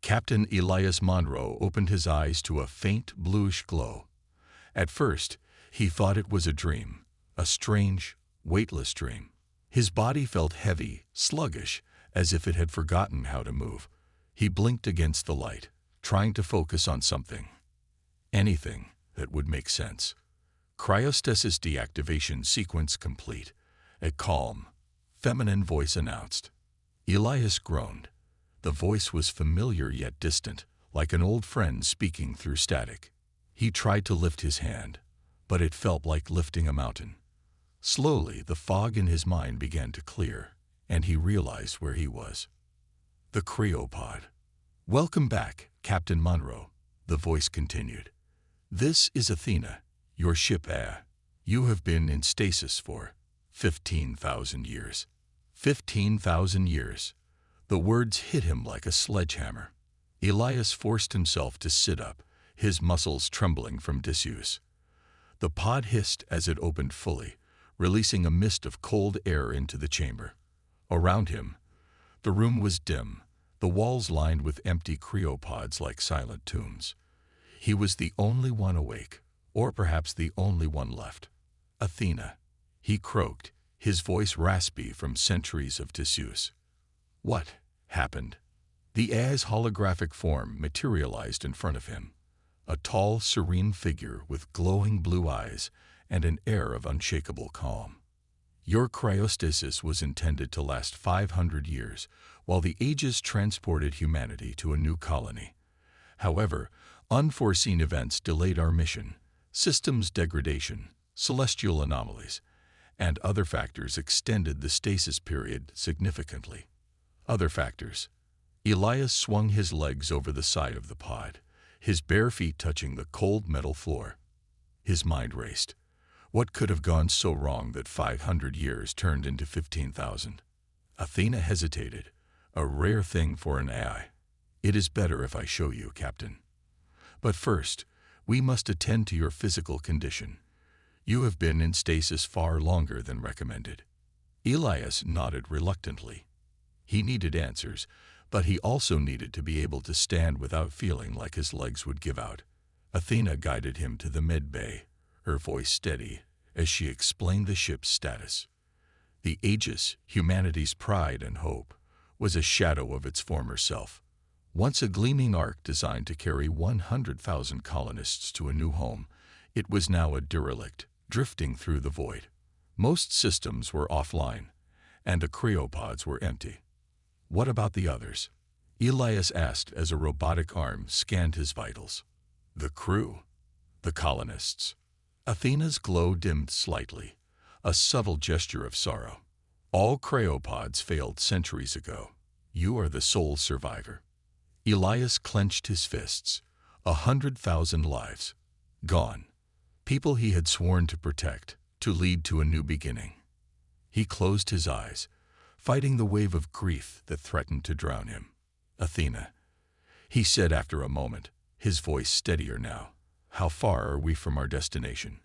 Captain Elias Monroe opened his eyes to a faint bluish glow. At first, he thought it was a dream, a strange, weightless dream. His body felt heavy, sluggish, as if it had forgotten how to move. He blinked against the light, trying to focus on something. Anything that would make sense. Cryostasis deactivation sequence complete. A calm, feminine voice announced. Elias groaned. The voice was familiar yet distant, like an old friend speaking through static. He tried to lift his hand, but it felt like lifting a mountain. Slowly, the fog in his mind began to clear, and he realized where he was. The cryopod. "Welcome back, Captain Monroe," the voice continued. "This is Athena, your ship. You have been in stasis for 15,000 years. 15,000 years. The words hit him like a sledgehammer. Elias forced himself to sit up, his muscles trembling from disuse. The pod hissed as it opened fully, releasing a mist of cold air into the chamber. Around him, the room was dim, the walls lined with empty cryopods like silent tombs. He was the only one awake, or perhaps the only one left. "Athena," he croaked, his voice raspy from centuries of disuse. What happened? The AI's holographic form materialized in front of him. A tall, serene figure with glowing blue eyes and an air of unshakable calm. "Your cryostasis was intended to last 500 years, while the ages transported humanity to a new colony. However, unforeseen events delayed our mission. Systems degradation, celestial anomalies, and other factors extended the stasis period significantly. Other factors." Elias swung his legs over the side of the pod, his bare feet touching the cold metal floor. His mind raced. What could have gone so wrong that 500 years turned into 15,000? Athena hesitated, a rare thing for an AI. "It is better if I show you, Captain. But first, we must attend to your physical condition. You have been in stasis far longer than recommended." Elias nodded reluctantly. He needed answers, but he also needed to be able to stand without feeling like his legs would give out. Athena guided him to the med bay, her voice steady as she explained the ship's status. The Aegis, humanity's pride and hope, was a shadow of its former self. Once a gleaming ark designed to carry 100,000 colonists to a new home, it was now a derelict, drifting through the void. Most systems were offline, and the cryopods were empty. "What about the others?" Elias asked as a robotic arm scanned his vitals. "The crew, the colonists." Athena's glow dimmed slightly, a subtle gesture of sorrow. "All cryopods failed centuries ago. You are the sole survivor." Elias clenched his fists. 100,000 lives. Gone. People he had sworn to protect, to lead to a new beginning. He closed his eyes, fighting the wave of grief that threatened to drown him. "Athena," he said after a moment, his voice steadier now. "How far are we from our destination?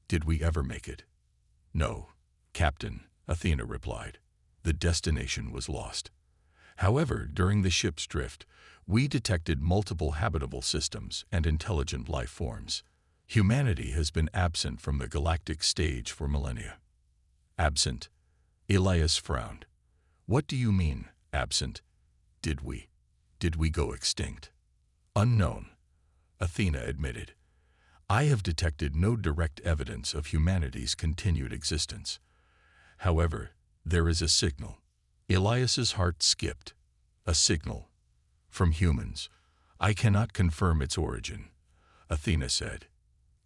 Did we ever make it?" "No, Captain," Athena replied. "The destination was lost. However, during the ship's drift, we detected multiple habitable systems and intelligent life forms. Humanity has been absent from the galactic stage for millennia." "Absent?" Elias frowned. "What do you mean, absent? Did we go extinct?" "Unknown," Athena admitted. "I have detected no direct evidence of humanity's continued existence. However, there is a signal." Elias's heart skipped. "A signal? From humans? I cannot confirm its origin," Athena said.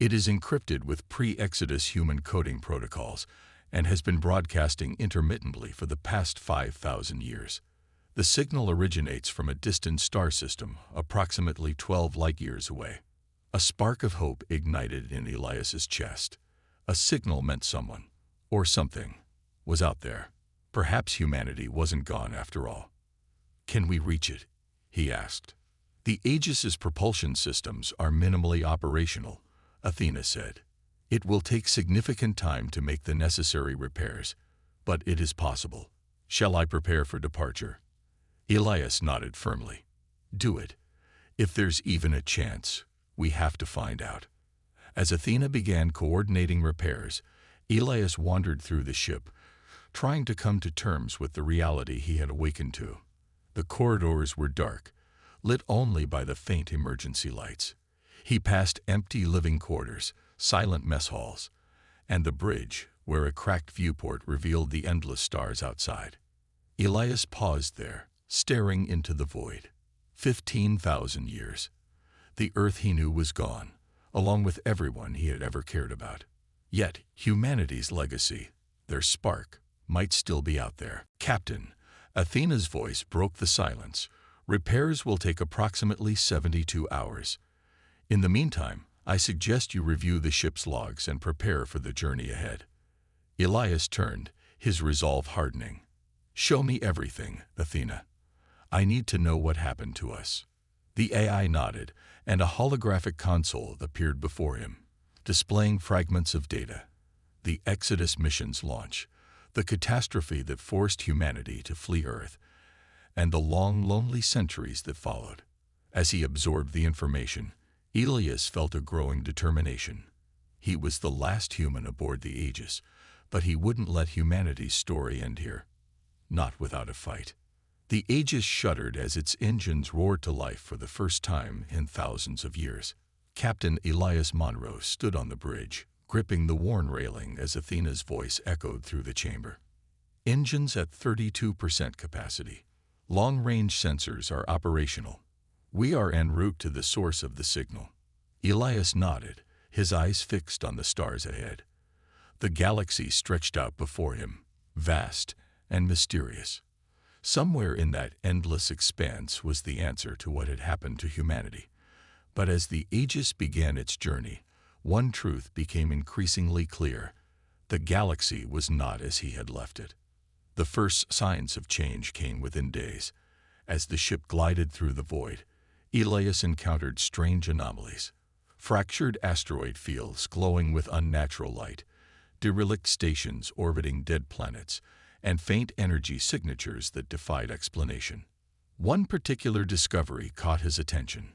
"It is encrypted with pre-Exodus human coding protocols and has been broadcasting intermittently for the past 5,000 years. The signal originates from a distant star system approximately 12 light-years away." A spark of hope ignited in Elias's chest. A signal meant someone, or something, was out there. Perhaps humanity wasn't gone after all. "Can we reach it?" he asked. "The Aegis's propulsion systems are minimally operational," Athena said. "It will take significant time to make the necessary repairs, but it is possible. Shall I prepare for departure?" Elias nodded firmly. "Do it. If there's even a chance, we have to find out. As Athena began coordinating repairs, Elias wandered through the ship, trying to come to terms with the reality he had awakened to. The corridors were dark, lit only by the faint emergency lights. He passed empty living quarters, silent mess halls, and the bridge, where a cracked viewport revealed the endless stars outside. Elias paused there, staring into the void. 15,000 years. The Earth he knew was gone, along with everyone he had ever cared about. Yet, humanity's legacy, their spark, might still be out there. Captain, Athena's voice broke the silence. Repairs will take approximately 72 hours. In the meantime, I suggest you review the ship's logs and prepare for the journey ahead. Elias turned, his resolve hardening. Show me everything, Athena. I need to know what happened to us. The AI nodded, and a holographic console appeared before him, displaying fragments of data. The Exodus mission's launch, the catastrophe that forced humanity to flee Earth, and the long, lonely centuries that followed. As he absorbed the information, Elias felt a growing determination. He was the last human aboard the Aegis, but he wouldn't let humanity's story end here. Not without a fight. The Aegis shuddered as its engines roared to life for the first time in thousands of years. Captain Elias Monroe stood on the bridge, gripping the worn railing as Athena's voice echoed through the chamber. Engines at 32% capacity. Long-range sensors are operational. We are en route to the source of the signal. Elias nodded, his eyes fixed on the stars ahead. The galaxy stretched out before him, vast and mysterious. Somewhere in that endless expanse was the answer to what had happened to humanity. But as the Aegis began its journey, one truth became increasingly clear. The galaxy was not as he had left it. The first signs of change came within days. As the ship glided through the void, Elias encountered strange anomalies. Fractured asteroid fields glowing with unnatural light, derelict stations orbiting dead planets, and faint energy signatures that defied explanation. One particular discovery caught his attention.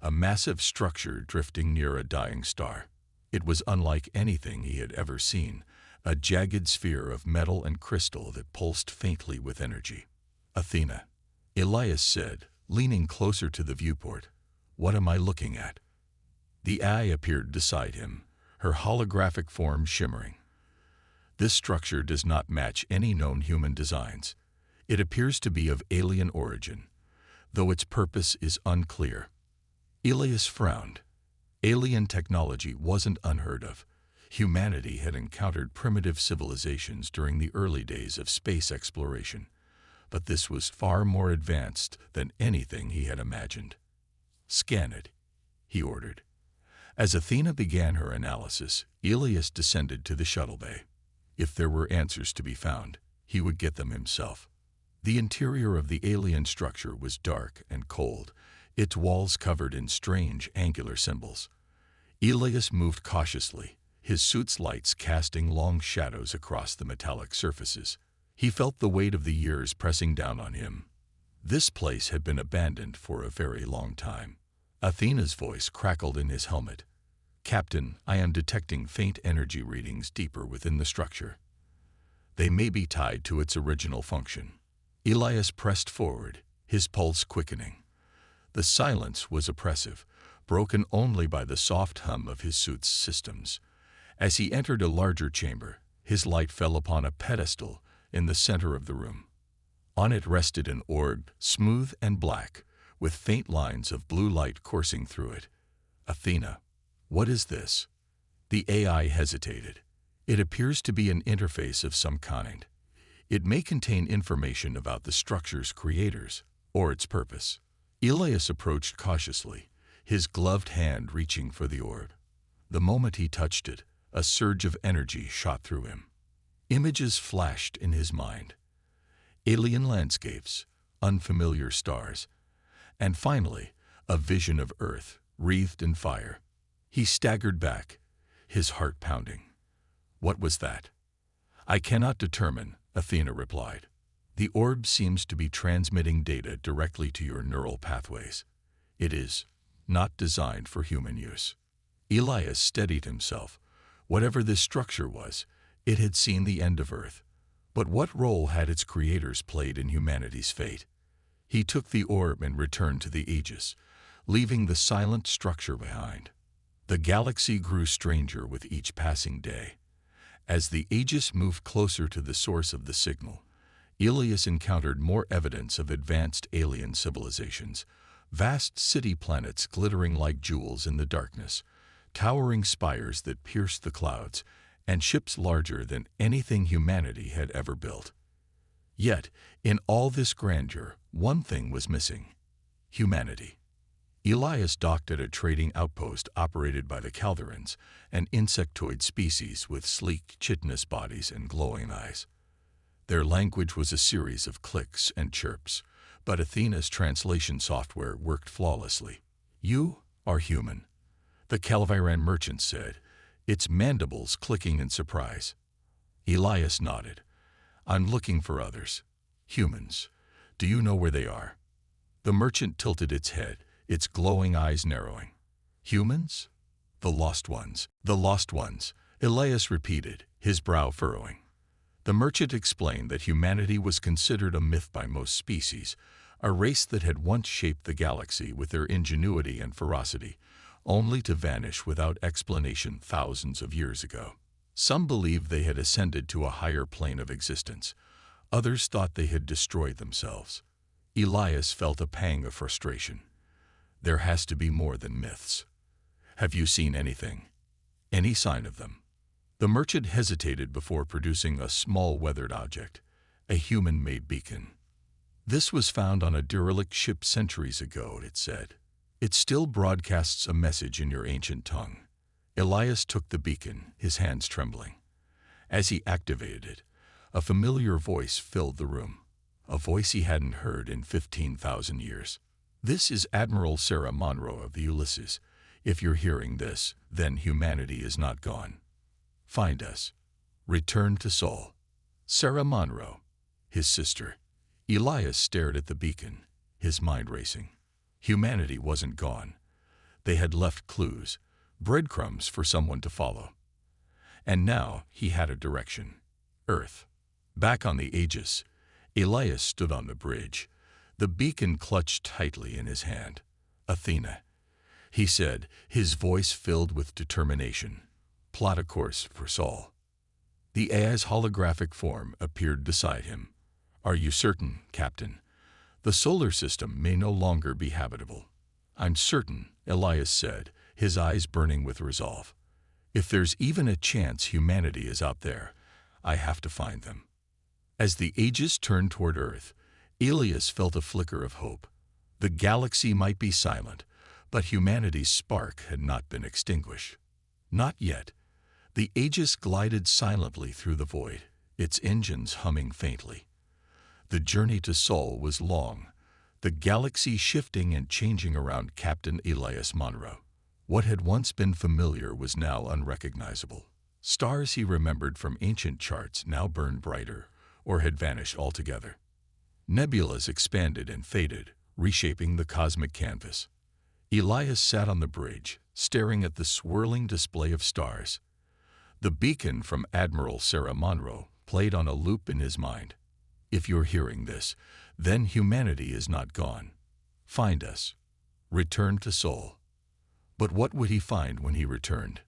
A massive structure drifting near a dying star. It was unlike anything he had ever seen, a jagged sphere of metal and crystal that pulsed faintly with energy. Athena, Elias said, leaning closer to the viewport. What am I looking at? The eye appeared beside him, her holographic form shimmering. This structure does not match any known human designs. It appears to be of alien origin, though its purpose is unclear. Elias frowned. Alien technology wasn't unheard of. Humanity had encountered primitive civilizations during the early days of space exploration, but this was far more advanced than anything he had imagined. Scan it, he ordered. As Athena began her analysis, Elias descended to the shuttle bay. If there were answers to be found, he would get them himself. The interior of the alien structure was dark and cold, its walls covered in strange angular symbols. Elias moved cautiously, his suit's lights casting long shadows across the metallic surfaces. He felt the weight of the years pressing down on him. This place had been abandoned for a very long time. Athena's voice crackled in his helmet. Captain, I am detecting faint energy readings deeper within the structure. They may be tied to its original function. Elias pressed forward, his pulse quickening. The silence was oppressive, broken only by the soft hum of his suit's systems. As he entered a larger chamber, his light fell upon a pedestal in the center of the room. On it rested an orb, smooth and black, with faint lines of blue light coursing through it. Athena, what is this? The AI hesitated. It appears to be an interface of some kind. It may contain information about the structure's creators or its purpose. Elias approached cautiously, his gloved hand reaching for the orb. The moment he touched it, a surge of energy shot through him. Images flashed in his mind. Alien landscapes, unfamiliar stars, and finally, a vision of Earth wreathed in fire. He staggered back, his heart pounding. What was that? I cannot determine, Athena replied. The orb seems to be transmitting data directly to your neural pathways. It is not designed for human use. Elias steadied himself. Whatever this structure was, it had seen the end of Earth. But what role had its creators played in humanity's fate? He took the orb and returned to the Aegis, leaving the silent structure behind. The galaxy grew stranger with each passing day. As the Aegis moved closer to the source of the signal, Elias encountered more evidence of advanced alien civilizations, vast city planets glittering like jewels in the darkness, towering spires that pierced the clouds, and ships larger than anything humanity had ever built. Yet, in all this grandeur, one thing was missing: humanity. Elias docked at a trading outpost operated by the Calderans, an insectoid species with sleek, chitinous bodies and glowing eyes. Their language was a series of clicks and chirps, but Athena's translation software worked flawlessly. "You are human," the Calderan merchant said, its mandibles clicking in surprise. Elias nodded. "I'm looking for others. Humans. Do you know where they are?" The merchant tilted its head, its glowing eyes narrowing. "Humans? The lost ones. The lost ones," Elias repeated, his brow furrowing. The merchant explained that humanity was considered a myth by most species, a race that had once shaped the galaxy with their ingenuity and ferocity, only to vanish without explanation thousands of years ago. Some believed they had ascended to a higher plane of existence. Others thought they had destroyed themselves. Elias felt a pang of frustration. There has to be more than myths. "Have you seen anything? Any sign of them?" The merchant hesitated before producing a small weathered object, a human-made beacon. "This was found on a derelict ship centuries ago," it said. "It still broadcasts a message in your ancient tongue." Elias took the beacon, his hands trembling. As he activated it, a familiar voice filled the room, a voice he hadn't heard in 15,000 years. "This is Admiral Sarah Monroe of the Ulysses. If you're hearing this, then humanity is not gone. Find us. Return to Sol." Sarah Monroe, his sister. Elias stared at the beacon, his mind racing. Humanity wasn't gone. They had left clues, breadcrumbs for someone to follow. And now he had a direction: Earth. Back on the Aegis, Elias stood on the bridge, the beacon clutched tightly in his hand. "Athena," he said, his voice filled with determination. "Plot a course for Sol." The AI's holographic form appeared beside him. "Are you certain, Captain? The solar system may no longer be habitable." "I'm certain," Elias said, his eyes burning with resolve. "If there's even a chance humanity is out there, I have to find them." As the Aegis turned toward Earth, Elias felt a flicker of hope. The galaxy might be silent, but humanity's spark had not been extinguished. Not yet. The Aegis glided silently through the void, its engines humming faintly. The journey to Sol was long, the galaxy shifting and changing around Captain Elias Monroe. What had once been familiar was now unrecognizable. Stars he remembered from ancient charts now burned brighter, or had vanished altogether. Nebulas expanded and faded, reshaping the cosmic canvas. Elias sat on the bridge, staring at the swirling display of stars. The beacon from Admiral Sarah Monroe played on a loop in his mind. "If you're hearing this, then humanity is not gone. Find us. Return to Sol." But what would he find when he returned?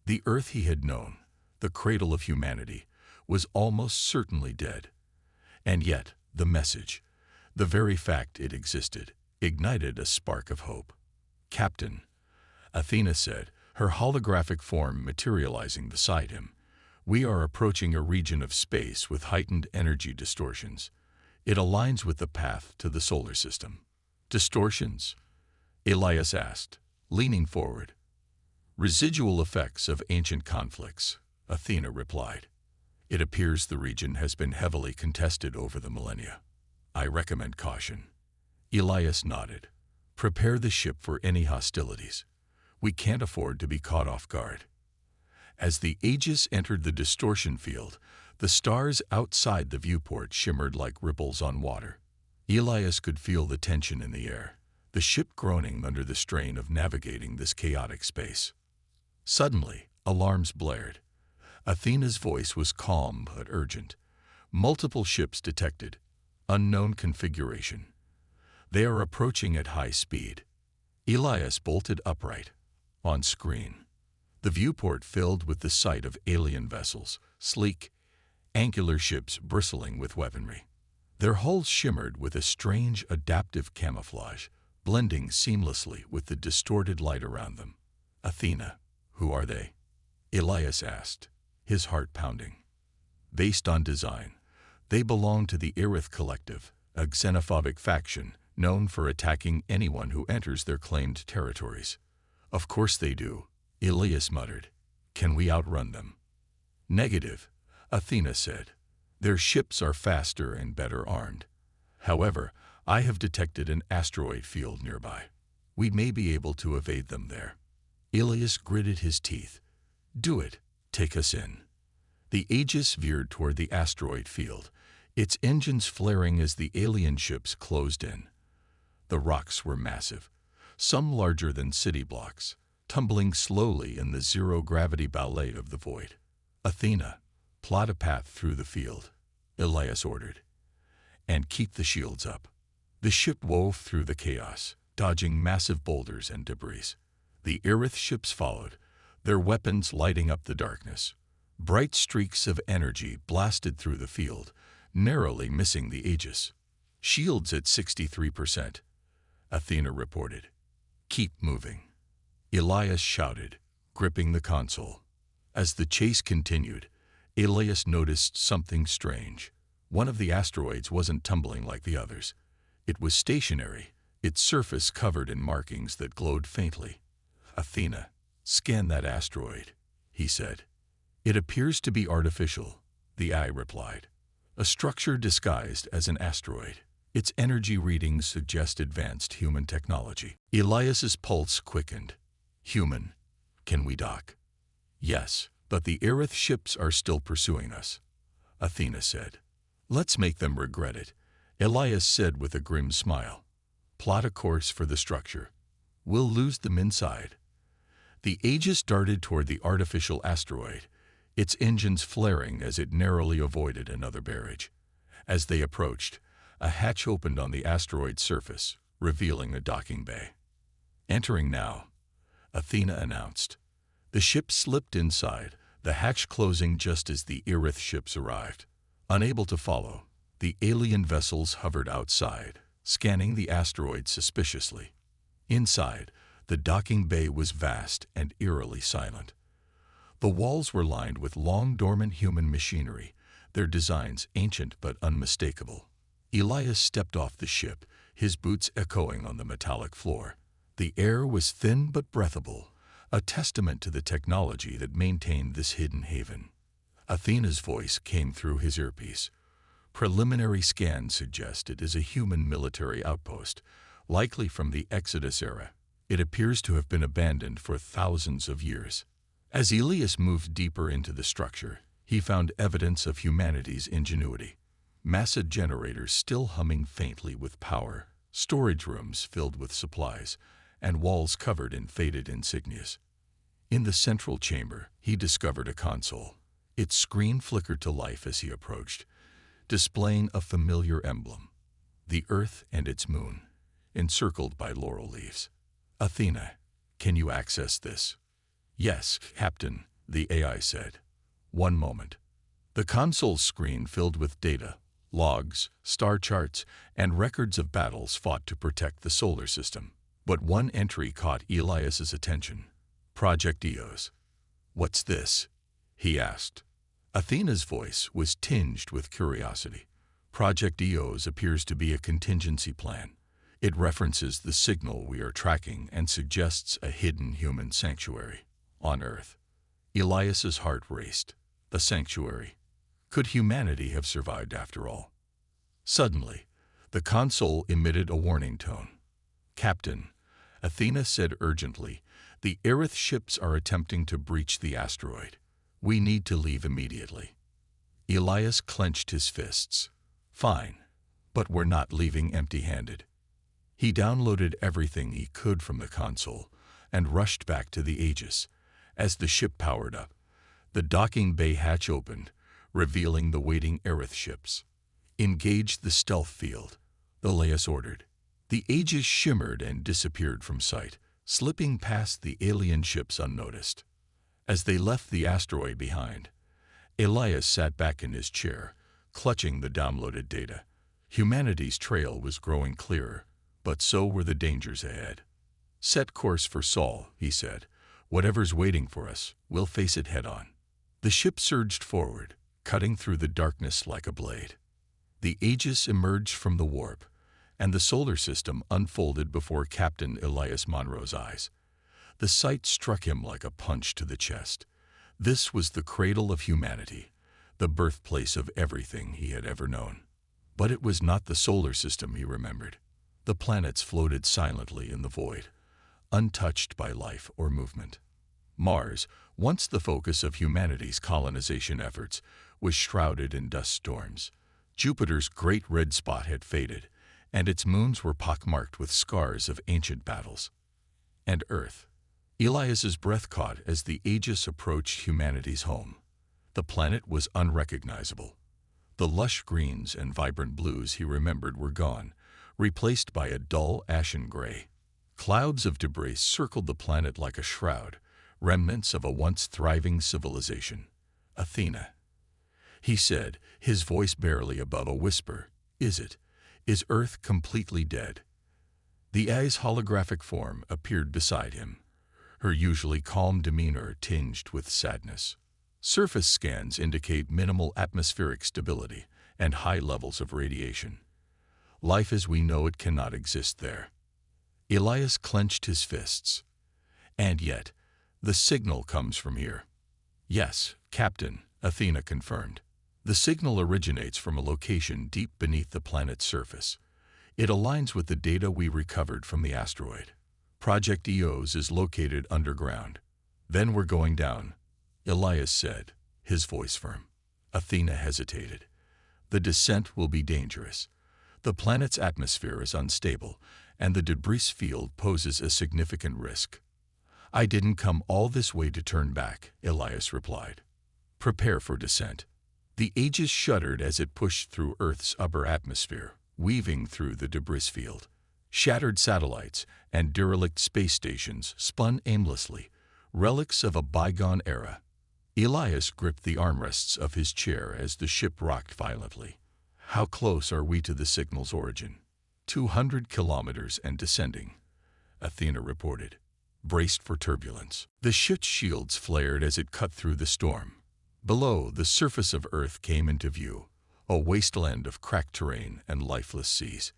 The Earth he had known, the cradle of humanity, was almost certainly dead. And yet, the message, the very fact it existed, ignited a spark of hope. "Captain," Athena said, her holographic form materializing beside him, "we are approaching a region of space with heightened energy distortions. It aligns with the path to the solar system." "Distortions?" Elias asked, leaning forward. "Residual effects of ancient conflicts," Athena replied. "It appears the region has been heavily contested over the millennia. I recommend caution." Elias nodded. "Prepare the ship for any hostilities. We can't afford to be caught off guard." As the Aegis entered the distortion field, the stars outside the viewport shimmered like ripples on water. Elias could feel the tension in the air, the ship groaning under the strain of navigating this chaotic space. Suddenly, alarms blared. Athena's voice was calm but urgent. Multiple ships detected. Unknown configuration. They are approaching at high speed. Elias bolted upright. On screen, the viewport filled with the sight of alien vessels, sleek, angular ships bristling with weaponry. Their hulls shimmered with a strange adaptive camouflage, blending seamlessly with the distorted light around them. Athena, who are they? Elias asked, his heart pounding. Based on design, they belong to the Irith Collective, a xenophobic faction known for attacking anyone who enters their claimed territories. Of course they do, Elias muttered. Can we outrun them? Negative, Athena said. Their ships are faster and better armed. However, I have detected an asteroid field nearby. We may be able to evade them there. Elias gritted his teeth. Do it. Take us in. The Aegis veered toward the asteroid field, its engines flaring as the alien ships closed in. The rocks were massive, some larger than city blocks, tumbling slowly in the zero-gravity ballet of the void. Athena, plot a path through the field, Elias ordered, and keep the shields up. The ship wove through the chaos, dodging massive boulders and debris. The Irith ships followed, their weapons lighting up the darkness. Bright streaks of energy blasted through the field, narrowly missing the Aegis. Shields at 63%, Athena reported. Keep moving, Elias shouted, gripping the console. As the chase continued, Elias noticed something strange. One of the asteroids wasn't tumbling like the others. It was stationary, its surface covered in markings that glowed faintly. Athena, scan that asteroid, he said. It appears to be artificial, the eye replied. A structure disguised as an asteroid. Its energy readings suggest advanced human technology. Elias's pulse quickened. Human, can we dock? Yes, but the Irith ships are still pursuing us, Athena said. Let's make them regret it, Elias said with a grim smile. Plot a course for the structure. We'll lose them inside. The Aegis darted toward the artificial asteroid, its engines flaring as it narrowly avoided another barrage. As they approached, a hatch opened on the asteroid's surface, revealing a docking bay. Entering now, Athena announced. The ship slipped inside, the hatch closing just as the Irith ships arrived. Unable to follow, the alien vessels hovered outside, scanning the asteroid suspiciously. Inside, the docking bay was vast and eerily silent. The walls were lined with long dormant human machinery, their designs ancient but unmistakable. Elias stepped off the ship, his boots echoing on the metallic floor. The air was thin but breathable, a testament to the technology that maintained this hidden haven. Athena's voice came through his earpiece. Preliminary scans suggest it is a human military outpost, likely from the Exodus era. It appears to have been abandoned for thousands of years. As Elias moved deeper into the structure, he found evidence of humanity's ingenuity. Massive generators still humming faintly with power, storage rooms filled with supplies, and walls covered in faded insignias. In the central chamber, he discovered a console. Its screen flickered to life as he approached, displaying a familiar emblem, the Earth and its moon, encircled by laurel leaves. Athena, can you access this? Yes, Captain, the AI said. One moment. The console screen filled with data, logs, star charts, and records of battles fought to protect the solar system. But one entry caught Elias's attention. Project Eos. What's this? He asked. Athena's voice was tinged with curiosity. Project Eos appears to be a contingency plan. It references the signal we are tracking and suggests a hidden human sanctuary on Earth. Elias's heart raced. The sanctuary. Could humanity have survived after all? Suddenly, the console emitted a warning tone. Captain, Athena said urgently, the Irith ships are attempting to breach the asteroid. We need to leave immediately. Elias clenched his fists. Fine, but we're not leaving empty-handed. He downloaded everything he could from the console and rushed back to the Aegis. As the ship powered up, the docking bay hatch opened, revealing the waiting Aerith ships. "Engage the stealth field," Elias ordered. The Aegis shimmered and disappeared from sight, slipping past the alien ships unnoticed. As they left the asteroid behind, Elias sat back in his chair, clutching the downloaded data. Humanity's trail was growing clearer, but so were the dangers ahead. "Set course for Sol," he said. "Whatever's waiting for us, we'll face it head-on." The ship surged forward, cutting through the darkness like a blade. The Aegis emerged from the warp, and the solar system unfolded before Captain Elias Monroe's eyes. The sight struck him like a punch to the chest. This was the cradle of humanity, the birthplace of everything he had ever known. But it was not the solar system he remembered. The planets floated silently in the void, untouched by life or movement. Mars, once the focus of humanity's colonization efforts, was shrouded in dust storms. Jupiter's great red spot had faded, and its moons were pockmarked with scars of ancient battles. And Earth. Elias's breath caught as the Aegis approached humanity's home. The planet was unrecognizable. The lush greens and vibrant blues he remembered were gone, replaced by a dull ashen gray. Clouds of debris circled the planet like a shroud, remnants of a once thriving civilization. "Athena," he said, his voice barely above a whisper. Is Earth completely dead?" The AI's holographic form appeared beside him, her usually calm demeanor tinged with sadness. "Surface scans indicate minimal atmospheric stability and high levels of radiation. Life as we know it cannot exist there." Elias clenched his fists. "And yet, the signal comes from here." "Yes, Captain," Athena confirmed. "The signal originates from a location deep beneath the planet's surface. It aligns with the data we recovered from the asteroid. Project EOS is located underground." "Then we're going down," Elias said, his voice firm. Athena hesitated. "The descent will be dangerous. The planet's atmosphere is unstable, and the debris field poses a significant risk." "I didn't come all this way to turn back," Elias replied. "Prepare for descent." The Aegis shuddered as it pushed through Earth's upper atmosphere, weaving through the debris field. Shattered satellites and derelict space stations spun aimlessly, relics of a bygone era. Elias gripped the armrests of his chair as the ship rocked violently. "How close are we to the signal's origin?" 200 kilometers and descending," Athena reported, braced for turbulence. The ship's shields flared as it cut through the storm. Below, the surface of Earth came into view, a wasteland of cracked terrain and lifeless seas.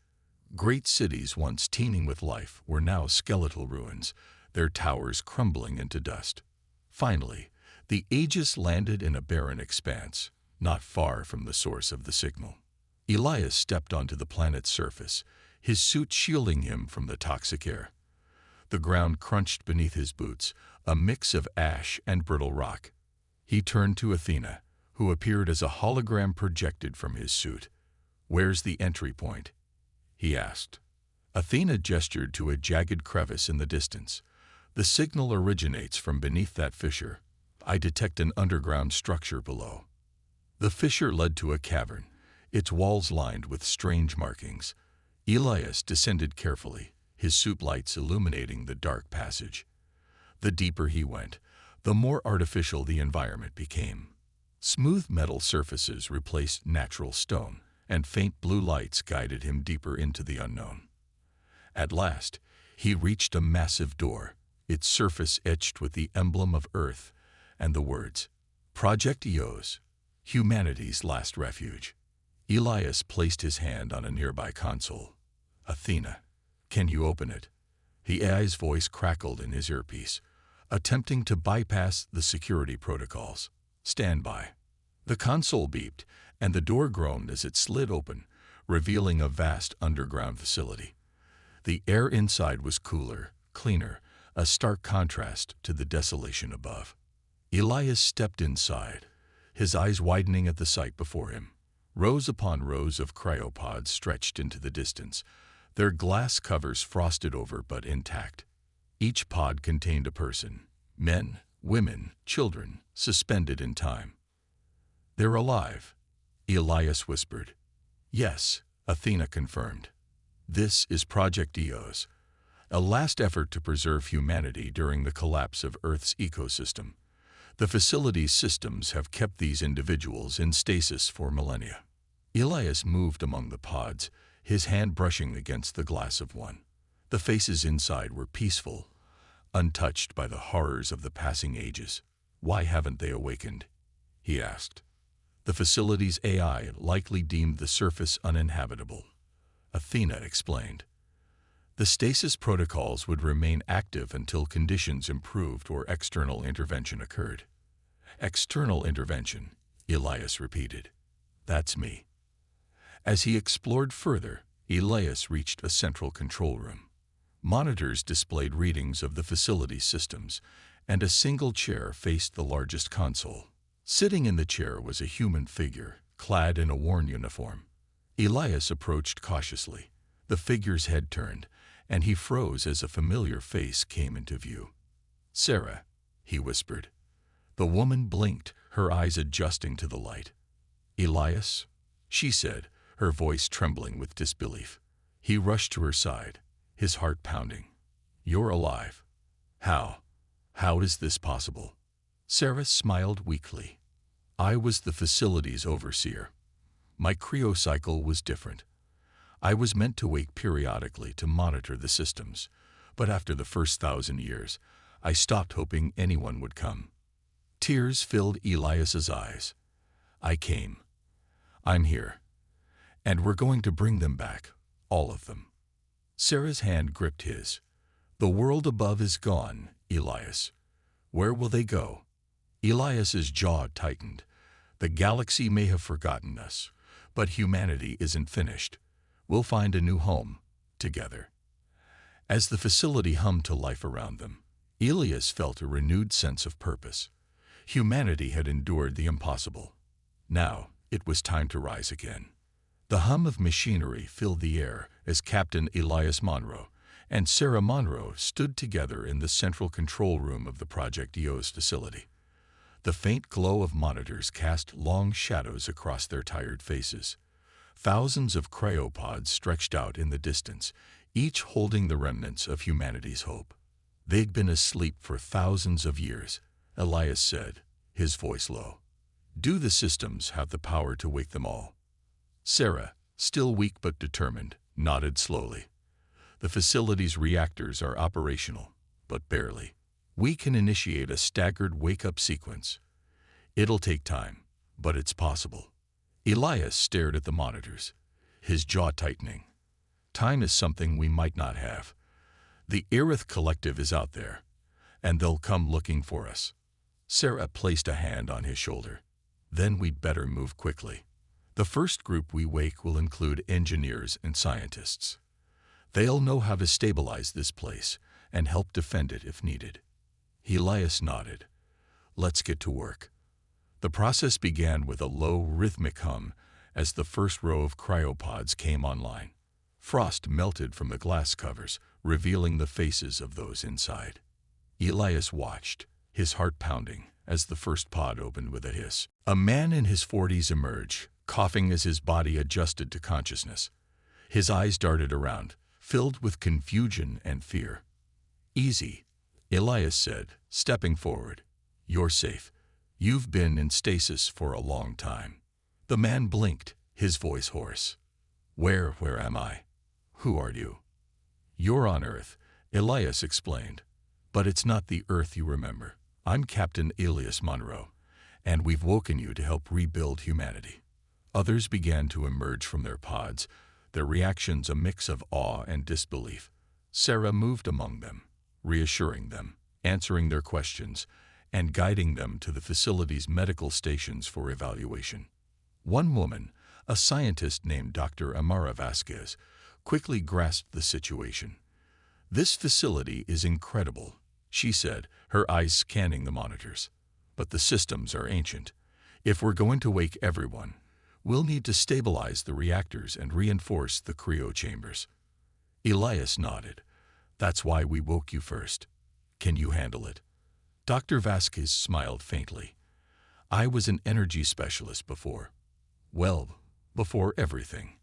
Great cities once teeming with life were now skeletal ruins, their towers crumbling into dust. Finally, the Aegis landed in a barren expanse, not far from the source of the signal. Elias stepped onto the planet's surface, his suit shielding him from the toxic air. The ground crunched beneath his boots, a mix of ash and brittle rock. He turned to Athena, who appeared as a hologram projected from his suit. "Where's the entry point?" he asked. Athena gestured to a jagged crevice in the distance. "The signal originates from beneath that fissure. I detect an underground structure below." The fissure led to a cavern, its walls lined with strange markings. Elias descended carefully, his suit lights illuminating the dark passage. The deeper he went, the more artificial the environment became. Smooth metal surfaces replaced natural stone, and faint blue lights guided him deeper into the unknown. At last, he reached a massive door, its surface etched with the emblem of Earth and the words, "Project EOS, humanity's last refuge." Elias placed his hand on a nearby console. "Athena, can you open it?" The AI's voice crackled in his earpiece, attempting to bypass the security protocols. "Stand by." The console beeped, and the door groaned as it slid open, revealing a vast underground facility. The air inside was cooler, cleaner, a stark contrast to the desolation above. Elias stepped inside, his eyes widening at the sight before him. Rows upon rows of cryopods stretched into the distance, their glass covers frosted over but intact. Each pod contained a person, men, women, children, suspended in time. "They're alive," Elias whispered. "Yes," Athena confirmed. "This is Project Eos, a last effort to preserve humanity during the collapse of Earth's ecosystem. The facility's systems have kept these individuals in stasis for millennia." Elias moved among the pods, his hand brushing against the glass of one. The faces inside were peaceful, untouched by the horrors of the passing ages. "Why haven't they awakened?" he asked. "The facility's AI likely deemed the surface uninhabitable," Athena explained. "The stasis protocols would remain active until conditions improved or external intervention occurred." "External intervention," Elias repeated. "That's me." As he explored further, Elias reached a central control room. Monitors displayed readings of the facility's systems, and a single chair faced the largest console. Sitting in the chair was a human figure, clad in a worn uniform. Elias approached cautiously. The figure's head turned, and he froze as a familiar face came into view. "Sarah," he whispered. The woman blinked, her eyes adjusting to the light. "Elias?" she said, her voice trembling with disbelief. He rushed to her side, his heart pounding. "You're alive. How? How is this possible?" Sarah smiled weakly. "I was the facility's overseer. My cryocycle was different. I was meant to wake periodically to monitor the systems, but after the first 1,000 years, I stopped hoping anyone would come." Tears filled Elias's eyes. "I came. I'm here. And we're going to bring them back, all of them." Sarah's hand gripped his. "The world above is gone, Elias. Where will they go?" Elias's jaw tightened. "The galaxy may have forgotten us, but humanity isn't finished. We'll find a new home, together." As the facility hummed to life around them, Elias felt a renewed sense of purpose. Humanity had endured the impossible. Now it was time to rise again. The hum of machinery filled the air as Captain Elias Monroe and Sarah Monroe stood together in the central control room of the Project Eos facility. The faint glow of monitors cast long shadows across their tired faces. Thousands of cryopods stretched out in the distance, each holding the remnants of humanity's hope. "They'd been asleep for thousands of years," Elias said, his voice low. "Do the systems have the power to wake them all?" Sarah, still weak but determined, nodded slowly. "The facility's reactors are operational, but barely. We can initiate a staggered wake-up sequence. It'll take time, but it's possible." Elias stared at the monitors, his jaw tightening. "Time is something we might not have. The Irith Collective is out there, and they'll come looking for us." Sarah placed a hand on his shoulder. "Then we'd better move quickly. The first group we wake will include engineers and scientists. They'll know how to stabilize this place and help defend it if needed." Elias nodded. "Let's get to work." The process began with a low, rhythmic hum as the first row of cryopods came online. Frost melted from the glass covers, revealing the faces of those inside. Elias watched, his heart pounding, as the first pod opened with a hiss. A man in his 40s emerged, coughing as his body adjusted to consciousness. His eyes darted around, filled with confusion and fear. "Easy," Elias said, stepping forward. "You're safe. You've been in stasis for a long time." The man blinked, his voice hoarse. Where am I? Who are you?" "You're on Earth," Elias explained. "But it's not the Earth you remember. I'm Captain Elias Monroe, and we've woken you to help rebuild humanity." Others began to emerge from their pods, their reactions a mix of awe and disbelief. Sarah moved among them, reassuring them, answering their questions, and guiding them to the facility's medical stations for evaluation. One woman, a scientist named Dr. Amara Vasquez, quickly grasped the situation. "This facility is incredible," she said, her eyes scanning the monitors. "But the systems are ancient. If we're going to wake everyone, we'll need to stabilize the reactors and reinforce the cryo chambers." Elias nodded. That's why we woke you first. Can you handle it? Dr. Vasquez smiled faintly. I was an energy specialist before. Well, before everything.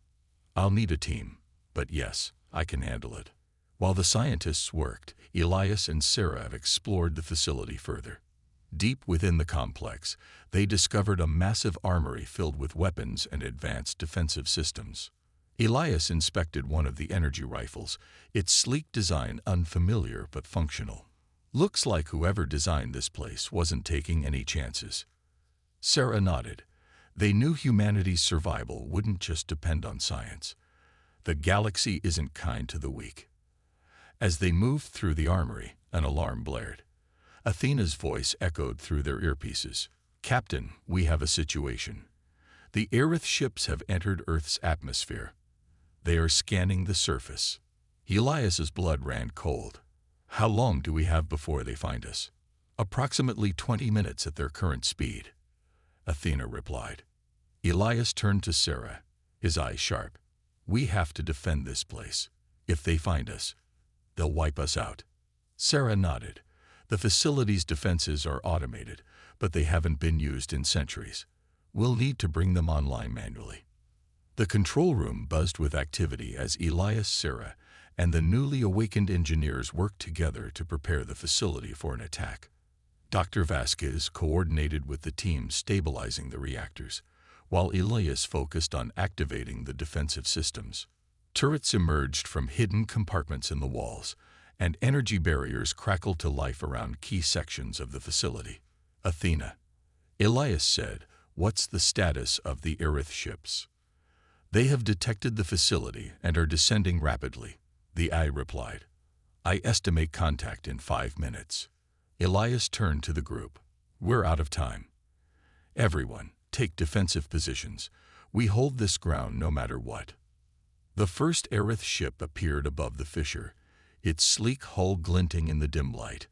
I'll need a team, but yes, I can handle it. While the scientists worked, Elias and Sarah explored the facility further. Deep within the complex, they discovered a massive armory filled with weapons and advanced defensive systems. Elias inspected one of the energy rifles, its sleek design unfamiliar but functional. Looks like whoever designed this place wasn't taking any chances. Sarah nodded. They knew humanity's survival wouldn't just depend on science. The galaxy isn't kind to the weak. As they moved through the armory, an alarm blared. Athena's voice echoed through their earpieces. Captain, we have a situation. The Aerith ships have entered Earth's atmosphere. They are scanning the surface. Elias's blood ran cold. How long do we have before they find us? Approximately 20 minutes at their current speed, Athena replied. Elias turned to Sarah, his eyes sharp. We have to defend this place. If they find us, they'll wipe us out. Sarah nodded. The facility's defenses are automated, but they haven't been used in centuries. We'll need to bring them online manually. The control room buzzed with activity as Elias, Sarah, and the newly awakened engineers worked together to prepare the facility for an attack. Dr. Vasquez coordinated with the team stabilizing the reactors, while Elias focused on activating the defensive systems. Turrets emerged from hidden compartments in the walls, and energy barriers crackled to life around key sections of the facility. Athena, Elias said, what's the status of the Aerith ships? They have detected the facility and are descending rapidly, the eye replied. I estimate contact in 5 minutes. Elias turned to the group. We're out of time. Everyone, take defensive positions. We hold this ground no matter what. The first Aerith ship appeared above the fissure, its sleek hull glinting in the dim light.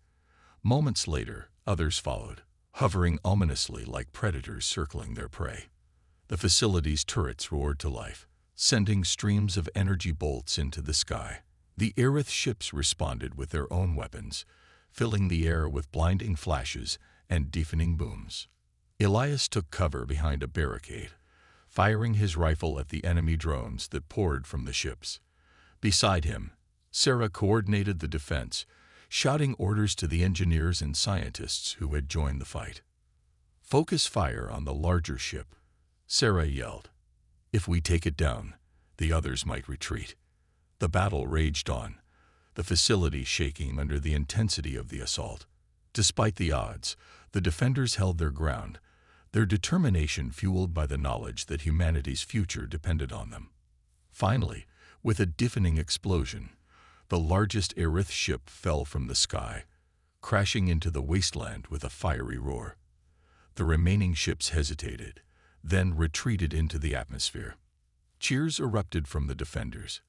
Moments later, others followed, hovering ominously like predators circling their prey. The facility's turrets roared to life, sending streams of energy bolts into the sky. The Aerith ships responded with their own weapons, filling the air with blinding flashes and deafening booms. Elias took cover behind a barricade, firing his rifle at the enemy drones that poured from the ships. Beside him, Sarah coordinated the defense, shouting orders to the engineers and scientists who had joined the fight. Focus fire on the larger ship, Sarah yelled. If we take it down, the others might retreat. The battle raged on, the facility shaking under the intensity of the assault. Despite the odds, the defenders held their ground, their determination fueled by the knowledge that humanity's future depended on them. Finally, with a deafening explosion, the largest Aerith ship fell from the sky, crashing into the wasteland with a fiery roar. The remaining ships hesitated, then retreated into the atmosphere. Cheers erupted from the defenders,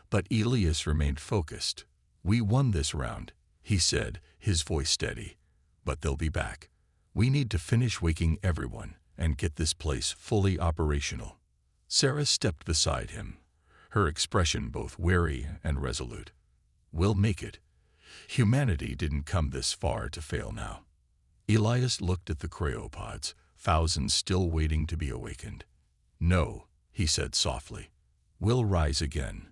but Elias remained focused. We won this round, he said, his voice steady, but they'll be back. We need to finish waking everyone and get this place fully operational. Sarah stepped beside him, her expression both wary and resolute. We'll make it. Humanity didn't come this far to fail now. Elias looked at the cryopods, thousands still waiting to be awakened. No, he said softly. We'll rise again.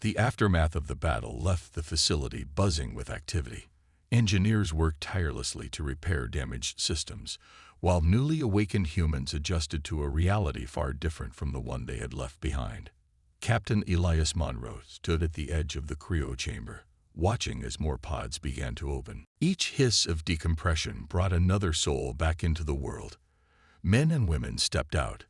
The aftermath of the battle left the facility buzzing with activity. Engineers worked tirelessly to repair damaged systems, while newly awakened humans adjusted to a reality far different from the one they had left behind. Captain Elias Monroe stood at the edge of the cryo chamber, watching as more pods began to open. Each hiss of decompression brought another soul back into the world. Men and women stepped out,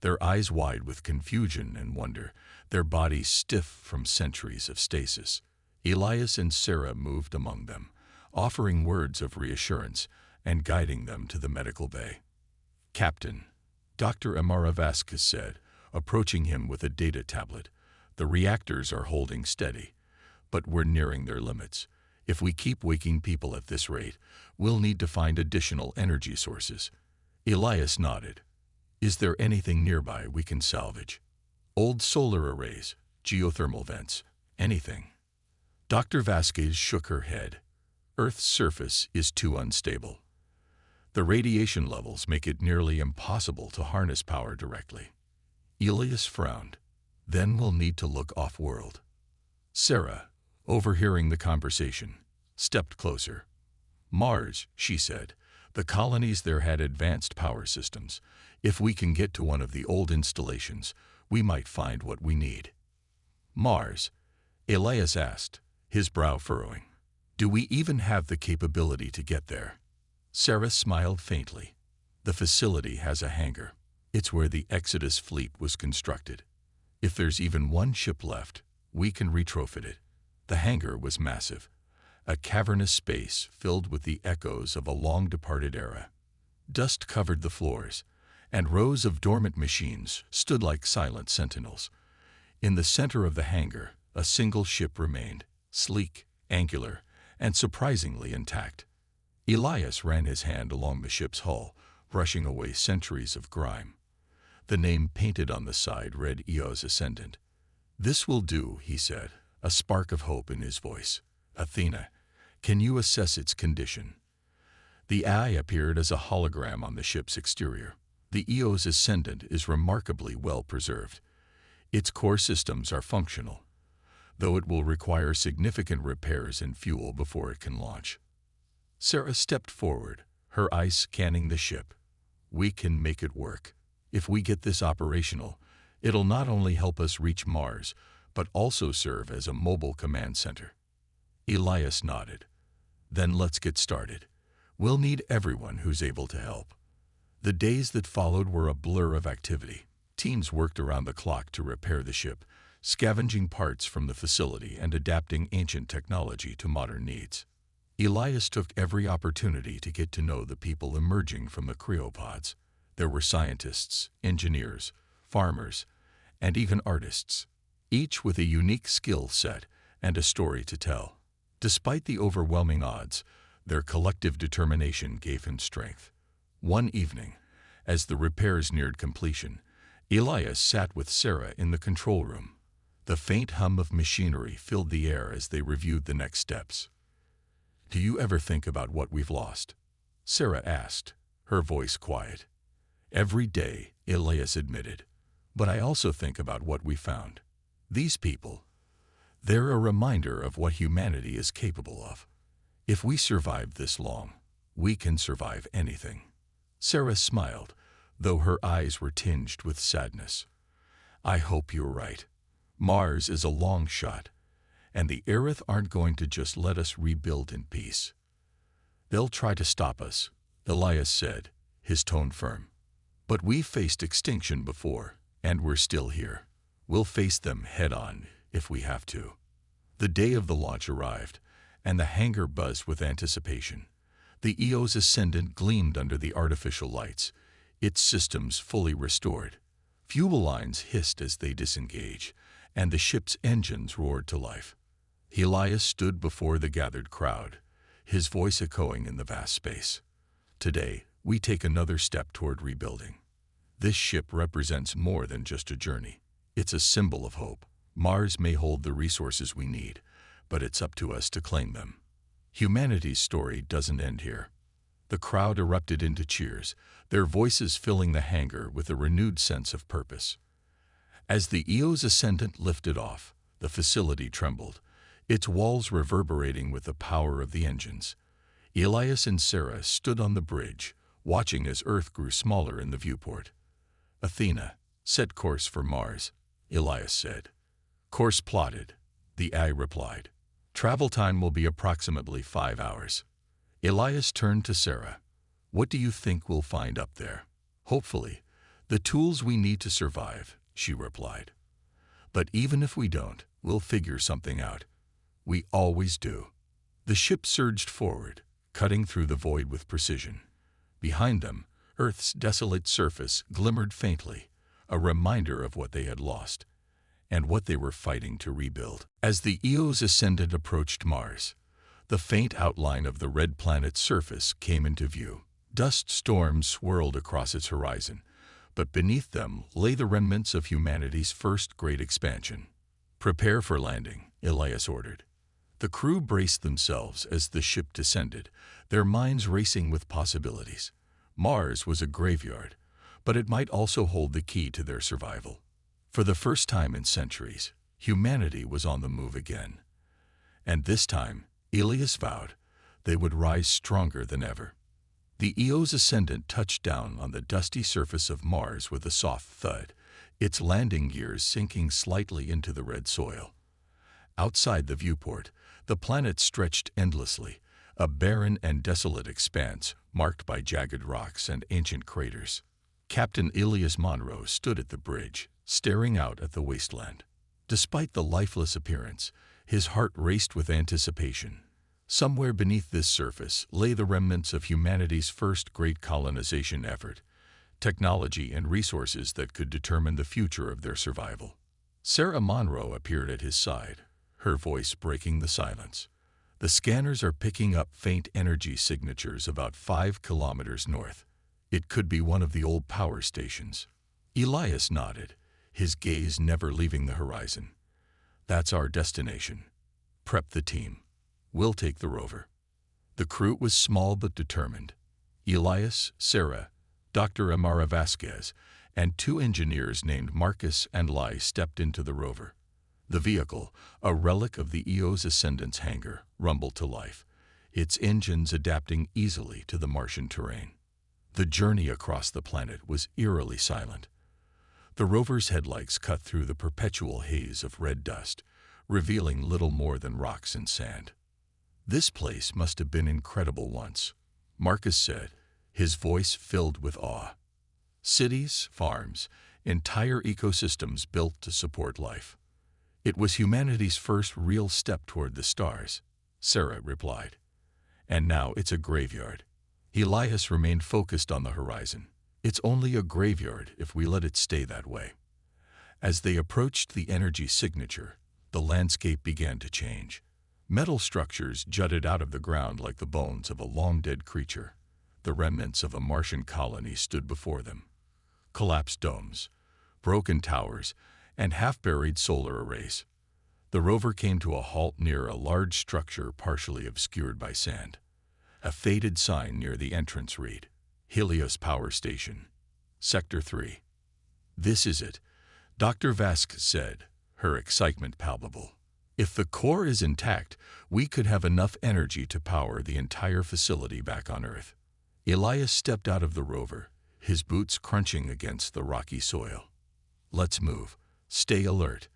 their eyes wide with confusion and wonder, their bodies stiff from centuries of stasis. Elias and Sarah moved among them, offering words of reassurance and guiding them to the medical bay. Captain, Dr. Amara Vasquez said, approaching him with a data tablet, the reactors are holding steady, but we're nearing their limits. If we keep waking people at this rate, we'll need to find additional energy sources. Elias nodded. Is there anything nearby we can salvage? Old solar arrays, geothermal vents, anything. Dr. Vasquez shook her head. Earth's surface is too unstable. The radiation levels make it nearly impossible to harness power directly. Elias frowned. Then we'll need to look off-world. Sarah, overhearing the conversation, stepped closer. Mars, she said. The colonies there had advanced power systems. If we can get to one of the old installations, we might find what we need. Mars? Elias asked, his brow furrowing. Do we even have the capability to get there? Sarah smiled faintly. The facility has a hangar. It's where the Exodus fleet was constructed. If there's even one ship left, we can retrofit it. The hangar was massive, a cavernous space filled with the echoes of a long-departed era. Dust covered the floors, and rows of dormant machines stood like silent sentinels. In the center of the hangar, a single ship remained, sleek, angular, and surprisingly intact. Elias ran his hand along the ship's hull, brushing away centuries of grime. The name painted on the side read Eos Ascendant. This will do, he said, a spark of hope in his voice. Athena, can you assess its condition? The eye appeared as a hologram on the ship's exterior. The Eos Ascendant is remarkably well preserved. Its core systems are functional, though it will require significant repairs and fuel before it can launch. Sarah stepped forward, her eyes scanning the ship. We can make it work. If we get this operational, it'll not only help us reach Mars, but also serve as a mobile command center. Elias nodded. Then let's get started. We'll need everyone who's able to help. The days that followed were a blur of activity. Teams worked around the clock to repair the ship, scavenging parts from the facility and adapting ancient technology to modern needs. Elias took every opportunity to get to know the people emerging from the cryopods. There were scientists, engineers, farmers, and even artists, each with a unique skill set and a story to tell. Despite the overwhelming odds, their collective determination gave him strength. One evening, as the repairs neared completion, Elias sat with Sarah in the control room. The faint hum of machinery filled the air as they reviewed the next steps. Do you ever think about what we've lost? Sarah asked, her voice quiet. Every day, Elias admitted, but I also think about what we found. These people, they're a reminder of what humanity is capable of. If we survived this long, we can survive anything. Sarah smiled, though her eyes were tinged with sadness. I hope you're right. Mars is a long shot, and the Aerith aren't going to just let us rebuild in peace. They'll try to stop us, Elias said, his tone firm. But we've faced extinction before, and we're still here. We'll face them head-on if we have to. The day of the launch arrived, and the hangar buzzed with anticipation. The Eos Ascendant gleamed under the artificial lights, its systems fully restored. Fuel lines hissed as they disengaged, and the ship's engines roared to life. Elias stood before the gathered crowd, his voice echoing in the vast space. Today, we take another step toward rebuilding. This ship represents more than just a journey. It's a symbol of hope. Mars may hold the resources we need, but it's up to us to claim them. Humanity's story doesn't end here. The crowd erupted into cheers, their voices filling the hangar with a renewed sense of purpose. As the Eos Ascendant lifted off, the facility trembled, its walls reverberating with the power of the engines. Elias and Sarah stood on the bridge, watching as Earth grew smaller in the viewport. Athena, set course for Mars, Elias said. Course plotted, the eye replied. Travel time will be approximately 5 hours. Elias turned to Sarah. What do you think we'll find up there? Hopefully, the tools we need to survive, she replied. But even if we don't, we'll figure something out. We always do. The ship surged forward, cutting through the void with precision. Behind them, Earth's desolate surface glimmered faintly, a reminder of what they had lost, and what they were fighting to rebuild. As the Eos Ascendant approached Mars, the faint outline of the red planet's surface came into view. Dust storms swirled across its horizon, but beneath them lay the remnants of humanity's first great expansion. Prepare for landing, Elias ordered. The crew braced themselves as the ship descended, their minds racing with possibilities. Mars was a graveyard, but it might also hold the key to their survival. For the first time in centuries, humanity was on the move again. And this time, Elias vowed, they would rise stronger than ever. The Eos Ascendant touched down on the dusty surface of Mars with a soft thud, its landing gears sinking slightly into the red soil. Outside the viewport, the planet stretched endlessly, a barren and desolate expanse marked by jagged rocks and ancient craters. Captain Elias Monroe stood at the bridge, staring out at the wasteland. Despite the lifeless appearance, his heart raced with anticipation. Somewhere beneath this surface lay the remnants of humanity's first great colonization effort, technology and resources that could determine the future of their survival. Sarah Monroe appeared at his side, her voice breaking the silence. The scanners are picking up faint energy signatures about 5 kilometers north. It could be one of the old power stations. Elias nodded, his gaze never leaving the horizon. That's our destination. Prep the team. We'll take the rover. The crew was small but determined. Elias, Sarah, Dr. Amara Vasquez, and 2 engineers named Marcus and Lai stepped into the rover. The vehicle, a relic of the Eos Ascendant's hangar, rumbled to life, its engines adapting easily to the Martian terrain. The journey across the planet was eerily silent. The rover's headlights cut through the perpetual haze of red dust, revealing little more than rocks and sand. This place must have been incredible once, Marcus said, his voice filled with awe. Cities, farms, entire ecosystems built to support life. It was humanity's first real step toward the stars, Sarah replied. And now it's a graveyard. Elias remained focused on the horizon. It's only a graveyard if we let it stay that way. As they approached the energy signature, the landscape began to change. Metal structures jutted out of the ground like the bones of a long-dead creature. The remnants of a Martian colony stood before them. Collapsed domes, broken towers, and half-buried solar arrays. The rover came to a halt near a large structure partially obscured by sand. A faded sign near the entrance read, Helios Power Station, Sector 3. This is it, Dr. Vask said, her excitement palpable. If the core is intact, we could have enough energy to power the entire facility back on Earth. Elias stepped out of the rover, his boots crunching against the rocky soil. Let's move. Stay alert.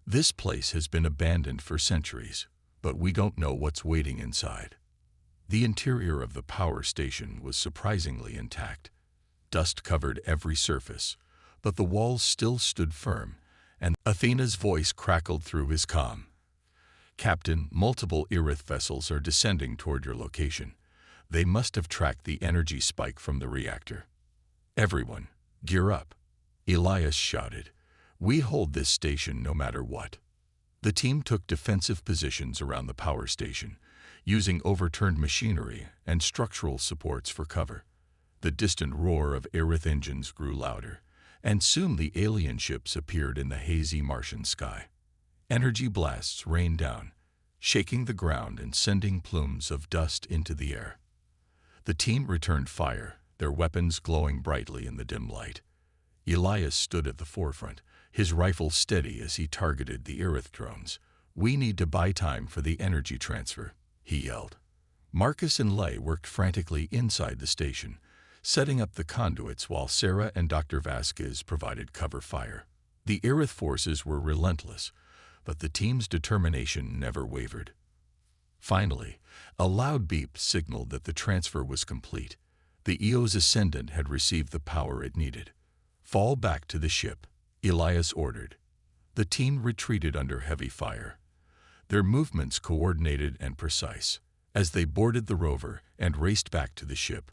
This place has been abandoned for centuries, but we don't know what's waiting inside. The interior of the power station was surprisingly intact. Dust covered every surface, but the walls still stood firm, and Athena's voice crackled through his comm. Captain, multiple Irith vessels are descending toward your location. They must have tracked the energy spike from the reactor. Everyone, gear up, Elias shouted. We hold this station no matter what. The team took defensive positions around the power station, using overturned machinery and structural supports for cover. The distant roar of Irith engines grew louder, and soon the alien ships appeared in the hazy Martian sky. Energy blasts rained down, shaking the ground and sending plumes of dust into the air. The team returned fire, their weapons glowing brightly in the dim light. Elias stood at the forefront, his rifle steady as he targeted the Irith drones. We need to buy time for the energy transfer, he yelled. Marcus and Lay worked frantically inside the station, setting up the conduits while Sarah and Dr. Vasquez provided cover fire. The Irith forces were relentless, but the team's determination never wavered. Finally, a loud beep signaled that the transfer was complete. The Eos Ascendant had received the power it needed. Fall back to the ship, Elias ordered. The team retreated under heavy fire, their movements coordinated and precise. As they boarded the rover and raced back to the ship,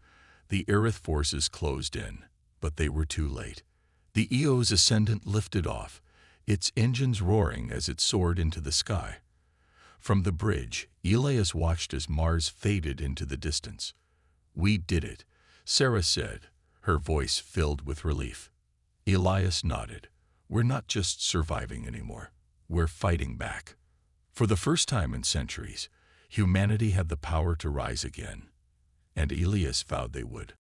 the Irith forces closed in, but they were too late. The Eos Ascendant lifted off, its engines roaring as it soared into the sky. From the bridge, Elias watched as Mars faded into the distance. We did it, Sarah said, her voice filled with relief. Elias nodded. We're not just surviving anymore. We're fighting back. For the first time in centuries, humanity had the power to rise again, and Elias vowed they would.